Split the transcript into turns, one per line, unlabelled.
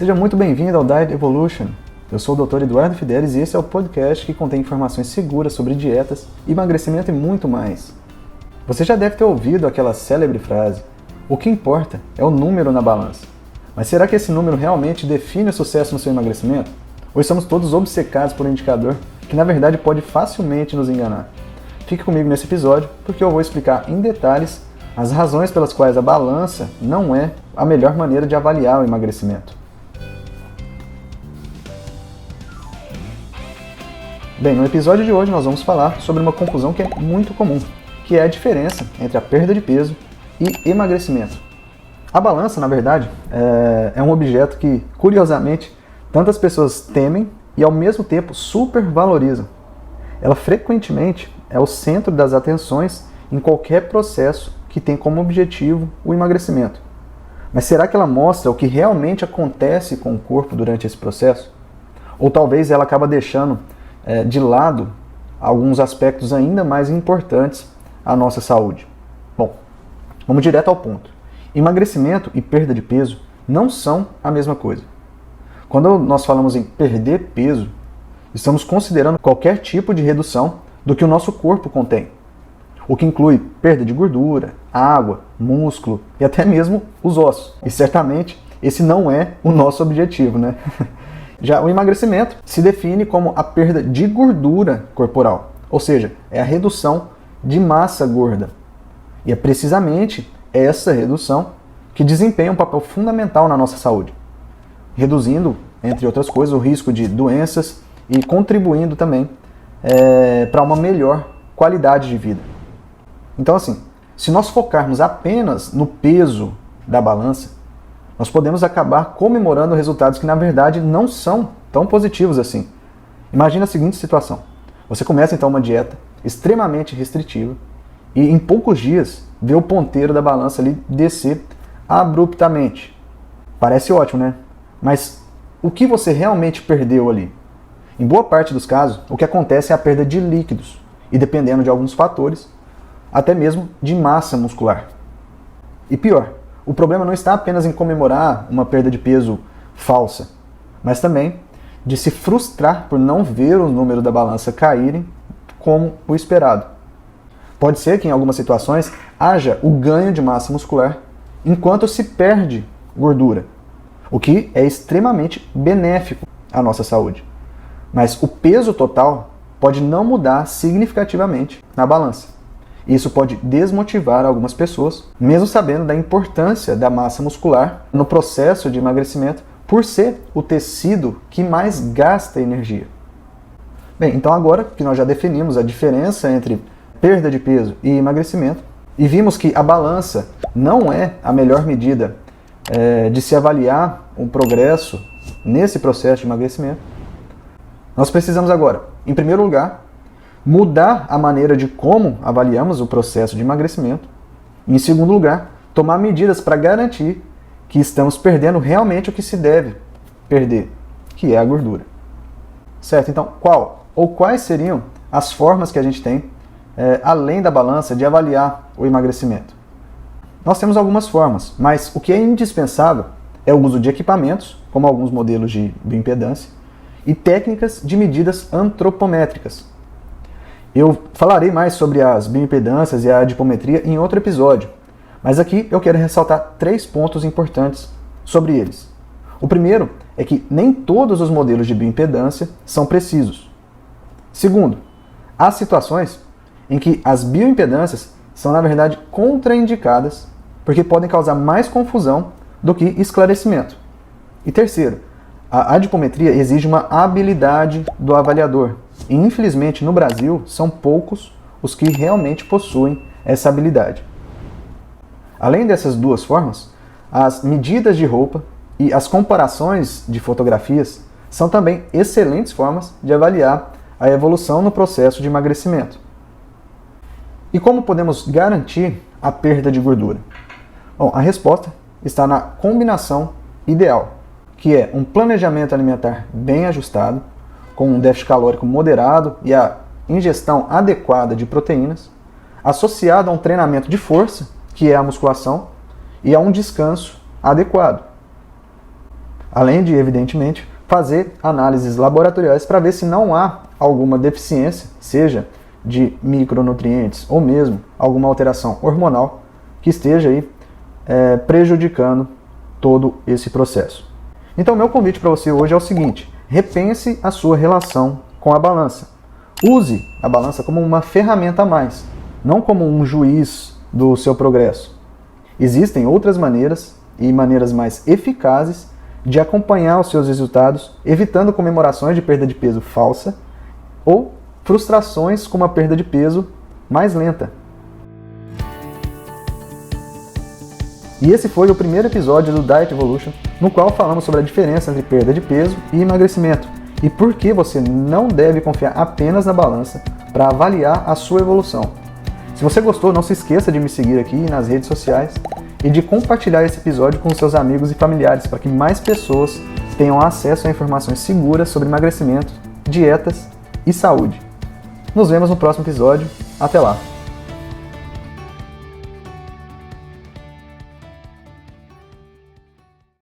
Seja muito bem-vindo ao Diet Evolution. Eu sou o Dr. Eduardo Fidelis e esse é o podcast que contém informações seguras sobre dietas, emagrecimento e muito mais. Você já deve ter ouvido aquela célebre frase: o que importa é o número na balança. Mas será que esse número realmente define o sucesso no seu emagrecimento? Ou estamos todos obcecados por um indicador que na verdade pode facilmente nos enganar? Fique comigo nesse episódio porque eu vou explicar em detalhes as razões pelas quais a balança não é a melhor maneira de avaliar o emagrecimento. Bem, no episódio de hoje nós vamos falar sobre uma confusão que é muito comum, que é a diferença entre a perda de peso e emagrecimento. A balança, na verdade, é um objeto que, curiosamente, tantas pessoas temem e ao mesmo tempo supervalorizam. Ela frequentemente é o centro das atenções em qualquer processo que tem como objetivo o emagrecimento. Mas será que ela mostra o que realmente acontece com o corpo durante esse processo? Ou talvez ela acaba deixando de lado alguns aspectos ainda mais importantes à nossa saúde? Bom, vamos direto ao ponto. Emagrecimento e perda de peso não são a mesma coisa. Quando nós falamos em perder peso, estamos considerando qualquer tipo de redução do que o nosso corpo contém, o que inclui perda de gordura, água, músculo e até mesmo os ossos. E certamente esse não é o nosso objetivo, né? Já o emagrecimento se define como a perda de gordura corporal, ou seja, é a redução de massa gorda. E é precisamente essa redução que desempenha um papel fundamental na nossa saúde, reduzindo, entre outras coisas, o risco de doenças e contribuindo também para uma melhor qualidade de vida. Então, assim, se nós focarmos apenas no peso da balança, nós podemos acabar comemorando resultados que, na verdade, não são tão positivos assim. Imagina a seguinte situação. Você começa, então, uma dieta extremamente restritiva e, em poucos dias, vê o ponteiro da balança ali descer abruptamente. Parece ótimo, né? Mas o que você realmente perdeu ali? Em boa parte dos casos, o que acontece é a perda de líquidos e, dependendo de alguns fatores, até mesmo de massa muscular. E pior, o problema não está apenas em comemorar uma perda de peso falsa, mas também de se frustrar por não ver o número da balança caírem como o esperado. Pode ser que em algumas situações haja o ganho de massa muscular enquanto se perde gordura, o que é extremamente benéfico à nossa saúde. Mas o peso total pode não mudar significativamente na balança. Isso pode desmotivar algumas pessoas, mesmo sabendo da importância da massa muscular no processo de emagrecimento, por ser o tecido que mais gasta energia. Bem, então agora que nós já definimos a diferença entre perda de peso e emagrecimento, e vimos que a balança não é a melhor medida de se avaliar um progresso nesse processo de emagrecimento, nós precisamos agora, em primeiro lugar, mudar a maneira de como avaliamos o processo de emagrecimento. E, em segundo lugar, tomar medidas para garantir que estamos perdendo realmente o que se deve perder, que é a gordura. Certo? Então, quais seriam as formas que a gente tem, além da balança, de avaliar o emagrecimento? Nós temos algumas formas, mas o que é indispensável é o uso de equipamentos, como alguns modelos de bioimpedância, e técnicas de medidas antropométricas. Eu falarei mais sobre as bioimpedâncias e a adipometria em outro episódio, mas aqui eu quero ressaltar 3 pontos importantes sobre eles. O primeiro é que nem todos os modelos de bioimpedância são precisos. Segundo, há situações em que as bioimpedâncias são, na verdade, contraindicadas porque podem causar mais confusão do que esclarecimento. E terceiro, a adipometria exige uma habilidade do avaliador. E, infelizmente, no Brasil, são poucos os que realmente possuem essa habilidade. Além dessas duas formas, as medidas de roupa e as comparações de fotografias são também excelentes formas de avaliar a evolução no processo de emagrecimento. E como podemos garantir a perda de gordura? Bom, a resposta está na combinação ideal, que é um planejamento alimentar bem ajustado, com um déficit calórico moderado e a ingestão adequada de proteínas, associado a um treinamento de força, que é a musculação, e a um descanso adequado. Além de, evidentemente, fazer análises laboratoriais para ver se não há alguma deficiência, seja de micronutrientes ou mesmo alguma alteração hormonal que esteja aí prejudicando todo esse processo. Então, meu convite para você hoje é o seguinte: repense a sua relação com a balança. Use a balança como uma ferramenta a mais, não como um juiz do seu progresso. Existem outras maneiras e maneiras mais eficazes de acompanhar os seus resultados, evitando comemorações de perda de peso falsa ou frustrações com uma perda de peso mais lenta. E esse foi o primeiro episódio do Diet Evolution, no qual falamos sobre a diferença entre perda de peso e emagrecimento e por que você não deve confiar apenas na balança para avaliar a sua evolução. Se você gostou, não se esqueça de me seguir aqui nas redes sociais e de compartilhar esse episódio com seus amigos e familiares para que mais pessoas tenham acesso a informações seguras sobre emagrecimento, dietas e saúde. Nos vemos no próximo episódio. Até lá!